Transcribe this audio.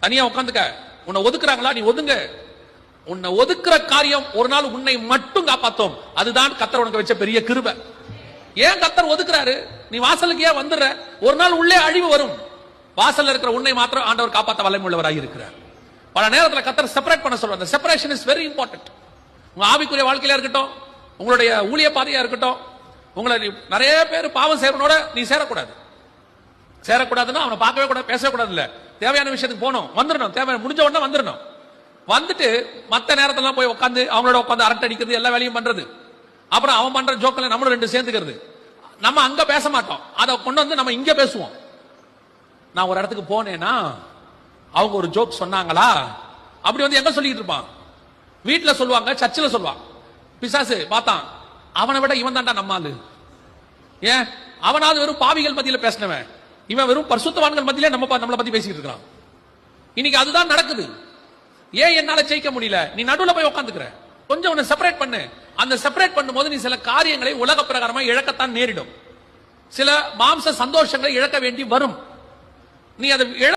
தனியா உட்காந்துக்க. உன்னை ஒதுக்குறாங்களா, நீ ஒதுங்க. உன்னை ஒதுக்குற காரியம் ஒரு நாள் உன்னை மட்டும் காப்பாத்தும். அதுதான் கர்த்தர் உனக்கு வச்ச பெரிய கிருபை. ஏன் கர்த்தர் ஒதுக்குறாரு? நீ வாசலுக்கு ஏன் வந்துடுற? ஒரு நாள் உள்ளே அழிவு வரும். வாசல்ல இருக்கிற உன்னை மாத்திரம் ஆண்டவர் காப்பாற்ற வல்லமை உள்ளவராக இருக்கிறார். பல நேரத்தில் கர்த்தர் செப்பரேட் பண்ண சொல்றாரு. Separation is very important. உங்க ஆவிக்குரிய வாழ்க்கையில இருக்கட்டும், உங்களுடைய ஊழிய பாதையா இருக்கட்டும், உங்களை நிறைய பேர் பாவம் செய்யறவனோட நீ சேரக்கூடாது. சேரக்கூடாதுன்னா அவனை பார்க்கவே கூடாது, பேசவே கூடாது. இல்ல, தேவையான விஷயத்துக்கு போகணும், வந்துடணும். தேவை முடிஞ்ச உடனே வந்துடணும். வந்துட்டு மத்த நேரத்துல போய் உட்காந்து அவங்களோட உட்காந்து அரட்டை அடிக்கிறது, எல்லா வேலையும் பண்றது. அப்புறம் அவன் பண்ற ஜோக்கில் நம்மளும் ரெண்டு சேர்ந்துக்கிறது. நம்ம அங்க பேச மாட்டோம், அதை கொண்டு வந்து நம்ம இங்க பேசுவோம். நான் ஒரு இடத்துக்கு போனேன்னா அவங்க ஒரு ஜோக் சொன்னாங்களா, அப்படி வந்து எங்க சொல்லிட்டு இருப்பான்? வீட்டுல சொல்லுவாங்க, சர்ச்சில் சொல்லுவான். பிசாசு பார்த்தான், அவனை விட இவன் தான்டா நம்மாலு. ஏன்? அவனாவது வெறும் பாவிகள் மத்தியில பேசினவன், இவன் வெறும் பரிசுத்தவான்கள் மத்தியில நம்மளை பத்தி பேசிட்டு இருக்கான். இன்னைக்கு அதுதான் நடக்குது. ஏன் என்னால ஜெயிக்க முடியல? நீ நடுவுல போய் உட்காந்துக்கிற. கொஞ்சம் உன்னை செப்பரேட் பண்ணு. அந்த செப்பரேட் பண்ணும்போது நீ சில காரியங்களை உலக பிரகாரமா இழக்கத்தான் நேரிடும். சில மாம்ச சந்தோஷங்களை இழக்க வேண்டி வரும். நீ அதை